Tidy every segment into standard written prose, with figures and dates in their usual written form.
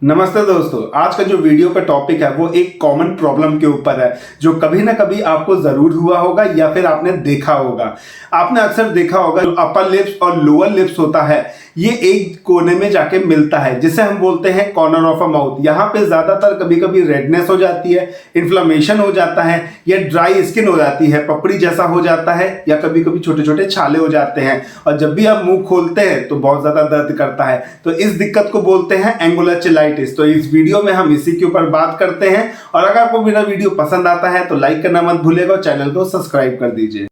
नमस्ते दोस्तों, आज का जो वीडियो का टॉपिक है वो एक कॉमन प्रॉब्लम के ऊपर है जो कभी ना कभी आपको जरूर हुआ होगा या फिर आपने देखा होगा। आपने अक्सर देखा होगा जो अपर लिप्स और लोअर लिप्स होता है ये एक कोने में जाके मिलता है जिसे हम बोलते हैं कॉर्नर ऑफ अ माउथ। यहाँ पे ज्यादातर कभी कभी रेडनेस हो जाती है, इन्फ्लेमेशन हो जाता है या ड्राई स्किन हो जाती है, पपड़ी जैसा हो जाता है या कभी कभी छोटे छोटे छाले हो जाते हैं और जब भी आप मुंह खोलते हैं तो बहुत ज्यादा दर्द करता है। तो इस दिक्कत को बोलते हैं एंगुलर चिलाइटिस। तो इस वीडियो में हम इसी के ऊपर बात करते हैं और अगर आपको मेरा वीडियो पसंद आता है तो लाइक करना मत भूलिएगा और चैनल को सब्सक्राइब कर दीजिए।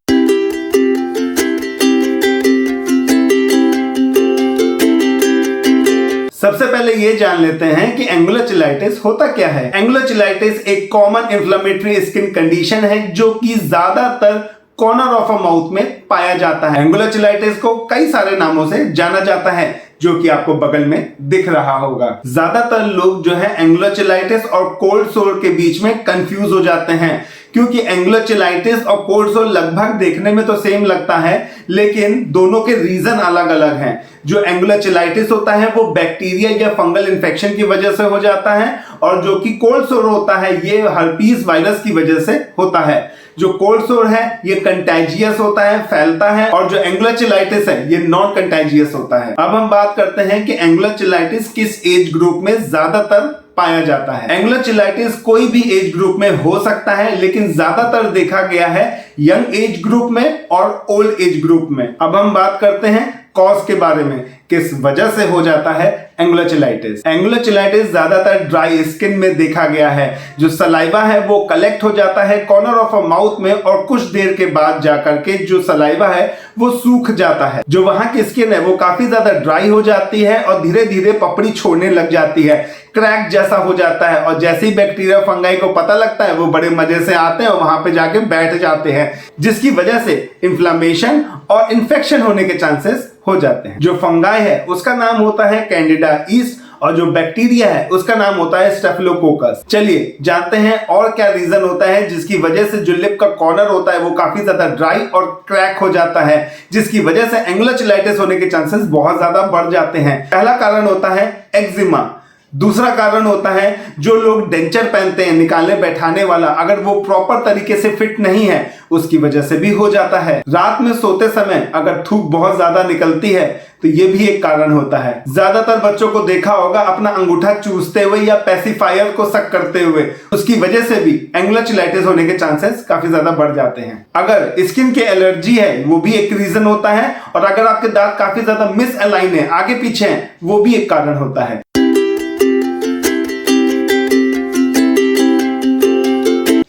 सबसे पहले ये जान लेते हैं कि एंगुलर चिलाइटिस होता क्या है। एंगुलर चिलाइटिस एक कॉमन इन्फ्लेमेटरी स्किन कंडीशन है जो कि ज्यादातर कॉर्नर ऑफ अ माउथ में पाया जाता है। एंगुलर चिलाइटिस को कई सारे नामों से जाना जाता है जो कि आपको बगल में दिख रहा होगा। ज्यादातर लोग जो है एंगुलर चिलाइटिस और कोल्ड सोर के बीच में कंफ्यूज हो जाते हैं क्योंकि एंगुलर चिलाइटिस और कोल्ड सोर लगभग देखने में तो सेम लगता है लेकिन दोनों के रीजन अलग अलग हैं। जो एंगुलर चिलाइटिस होता है वो बैक्टीरिया या फंगल इन्फेक्शन की वजह से हो जाता है और जो कि कोल्ड सोर होता है ये हर्पीस वायरस की वजह से होता है। जो कोल्ड सोर है ये कंटेजियस होता है, फैलता है, और जो एंगुलर चिलाइटिस है ये नॉन कंटेजियस होता है। अब हम बात करते हैं कि एंगुलर चिलाइटिस किस एज ग्रुप में ज्यादातर पाया जाता है। एंगुलर चिलाइटिस कोई भी एज ग्रुप में हो सकता है लेकिन ज्यादातर देखा गया है यंग एज ग्रुप में और ओल्ड एज ग्रुप में। अब हम बात करते हैं कॉज के बारे में, किस वजह से हो जाता है एंगुलर चिलाइटिस। एंगुलर चिलाइटिस ज्यादातर ड्राई स्किन में देखा गया है। जो सलाइवा है वो कलेक्ट हो जाता है कॉर्नर ऑफ अ माउथ में और कुछ देर के बाद जाकर के जो सलाइवा है वो सूख जाता है। जो वहां की स्किन है वो काफी ज्यादा ड्राई हो जाती है और धीरे धीरे पपड़ी छोड़ने लग जाती है, क्रैक जैसा हो जाता है और जैसे ही बैक्टीरिया फंगाई को पता लगता है वो बड़े मजे से आते हैं और वहां पे जाके बैठ जाते हैं जिसकी वजह से इन्फ्लेमेशन और इन्फेक्शन होने के चांसेस हो जाते हैं। जो फंगाई है उसका नाम होता है कैंडिडा ईस्ट और जो बैक्टीरिया है उसका नाम होता है स्टेफिलोकोकस। चलिए जानते हैं और क्या रीजन होता है जिसकी वजह से जो लिप का कॉर्नर होता है वो काफी ज्यादा ड्राई और क्रैक हो जाता है जिसकी वजह से एंगुलर चिलाइटिस होने के चांसेस बहुत ज्यादा बढ़ जाते हैं। पहला कारण होता है एक्जिमा। दूसरा कारण होता है जो लोग डेंचर पहनते हैं निकालने बैठाने वाला, अगर वो प्रॉपर तरीके से फिट नहीं है उसकी वजह से भी हो जाता है। रात में सोते समय अगर थूक बहुत ज्यादा निकलती है तो ये भी एक कारण होता है। ज्यादातर बच्चों को देखा होगा अपना अंगूठा चूसते हुए या पेसिफायर को सक करते हुए, उसकी वजह से भी एंगुलर चिलाइटिस होने के चांसेस काफी ज्यादा बढ़ जाते हैं। अगर स्किन के एलर्जी है वो भी एक रीजन होता है और अगर आपके दांत काफी ज्यादा मिस अलाइन है, आगे पीछे है, वो भी एक कारण होता है।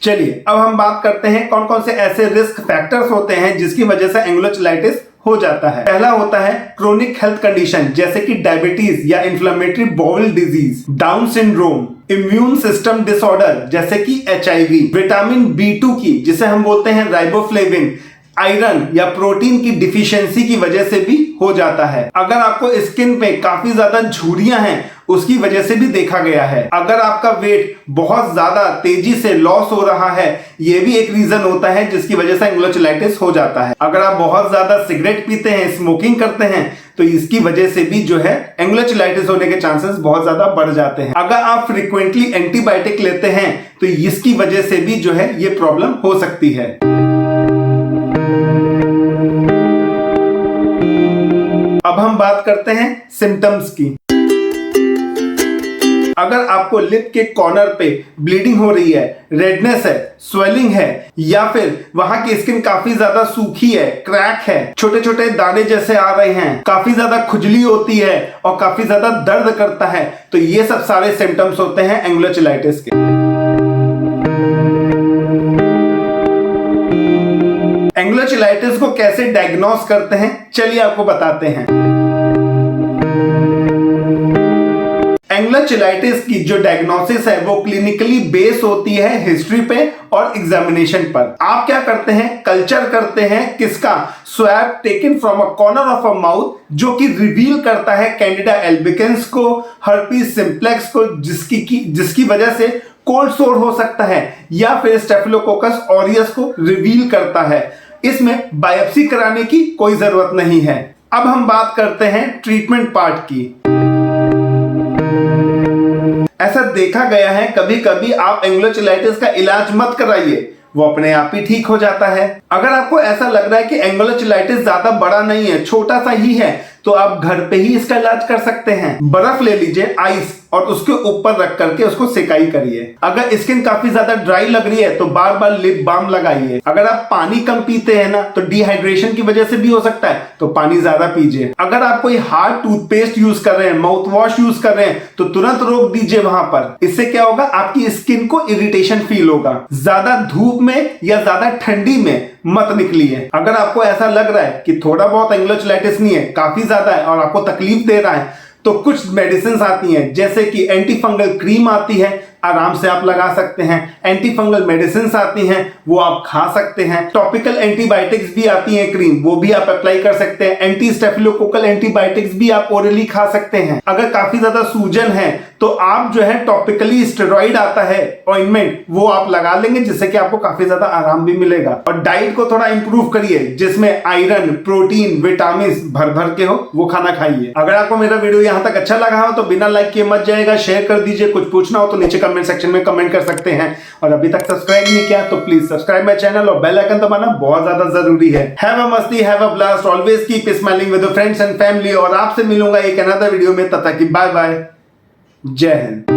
चलिए अब हम बात करते हैं कौन कौन से ऐसे रिस्क फैक्टर्स होते हैं जिसकी वजह से एंगुलर चिलाइटिस हो जाता है। पहला होता है क्रोनिक हेल्थ कंडीशन जैसे कि डायबिटीज या inflammatory bowel disease, down syndrome, immune system disorder जैसे कि HIV, विटामिन B2 की जिसे हम बोलते हैं राइबोफ्लेविन, आयरन या प्रोटीन की डिफिशियंसी की वजह से भी हो जाता है। अगर आपको स्किन पे काफी ज्यादा झुर्रियां हैं उसकी वजह से भी देखा गया है। अगर आपका वेट बहुत ज्यादा तेजी से लॉस हो रहा है ये भी एक रीजन होता है जिसकी वजह से एंगुलर चिलाइटिस हो जाता है। अगर आप बहुत ज्यादा सिगरेट पीते हैं, स्मोकिंग करते हैं तो इसकी वजह से भी जो है एंगुलर चिलाइटिस होने के चांसेस बहुत ज्यादा बढ़ जाते हैं। अगर आप फ्रीक्वेंटली एंटीबायोटिक लेते हैं तो इसकी वजह से भी जो है ये प्रॉब्लम हो सकती है। अब हम बात करते हैं सिम्टम्स की। अगर आपको लिप के कॉर्नर पे ब्लीडिंग हो रही है, रेडनेस है, स्वेलिंग है या फिर वहां की स्किन काफी ज्यादा सूखी है, क्रैक है, छोटे छोटे दाने जैसे आ रहे हैं, काफी ज्यादा खुजली होती है और काफी ज्यादा दर्द करता है तो ये सब सारे सिम्टम्स होते हैं एंगुलर चिलाइटिस के। एंगुलर चिलाइटिस को कैसे डायग्नोस करते हैं चलिए आपको बताते हैं। एंगुलर चिलाइटिस की जो डायग्नोसिस है वो क्लिनिकली बेस होती है हिस्ट्री पे और एग्जामिनेशन पर। आप क्या करते हैं, कल्चर करते हैं किसका, swab taken from a corner of a mouth जो कि रिवील करता है कैंडिडा एल्बिकेंस को, हर्पीस सिंप्लेक्स को जिसकी वजह से कोल्ड सोर हो सकता है या फिर स्टेफिलोकोकस ऑरियस को रिवील करता है। इसमें बायोप्सी कराने की कोई जरूरत नहीं है। अब हम बात करते हैं ट्रीटमेंट पार्ट की। ऐसा देखा गया है कभी कभी आप एंगुलर का इलाज मत कराइए, वो अपने आप ही ठीक हो जाता है। अगर आपको ऐसा लग रहा है कि एंगुलर ज्यादा बड़ा नहीं है, छोटा सा ही है, तो आप घर पे ही इसका इलाज कर सकते हैं। बर्फ ले लीजिए, आइस, और उसके ऊपर रख करके उसको सिकाई करिए। अगर स्किन काफी ज्यादा ड्राई लग रही है तो बार बार लिप बाम लगाइए। अगर आप पानी कम पीते हैं ना, तो डिहाइड्रेशन की वजह से भी हो सकता है, तो पानी ज्यादा पीजिए। अगर आप कोई हार्ड टूथपेस्ट यूज कर रहे हैं, माउथ वॉश यूज कर रहे हैं, तो तुरंत रोक दीजिए वहां पर। इससे क्या होगा, आपकी स्किन को इरिटेशन फील होगा। ज्यादा धूप में या ज्यादा ठंडी में मत निकलिए। अगर आपको ऐसा लग रहा है कि थोड़ा बहुत एंगुलर नहीं है, काफी ज्यादा है और आपको तकलीफ दे रहा है, तो कुछ मेडिसिन आती हैं, जैसे कि एंटी फंगल क्रीम आती है, आराम से आप लगा सकते हैं। एंटी फंगल मेडिसिन आती हैं, वो आप खा सकते हैं। टॉपिकल एंटीबायोटिक्स भी आती हैं क्रीम, वो भी आप अप्लाई कर सकते हैं। एंटी स्टेफिलोकोकल एंटीबायोटिक्स भी आप ओरली खा सकते हैं। अगर काफी ज्यादा सूजन है तो आप जो है टॉपिकली स्टेरॉइड आता है ऑइंटमेंट, वो आप लगा लेंगे, जिससे कि आपको काफी ज्यादा आराम भी मिलेगा। और डाइट को थोड़ा इंप्रूव करिए, जिसमें आयरन, प्रोटीन, विटामिन भर भर के हो, वो खाना खाइए। अगर आपको मेरा वीडियो यहां तक अच्छा लगा हो तो बिना लाइक किए मत जाएगा, शेयर कर दीजिए। कुछ पूछना हो तो नीचे कमेंट सेक्शन में कमेंट कर सकते हैं। और अभी तक सब्सक्राइब नहीं किया तो प्लीज सब्सक्राइब माय चैनल और बेल आइकन दबाना बहुत ज्यादा जरूरी है। हैव अ मस्ती, have a blast, always keep smiling with your friends and family. और आपसे मिलूंगा एक अनदर वीडियो में, तब तक की बाय बाय, जय हिंद।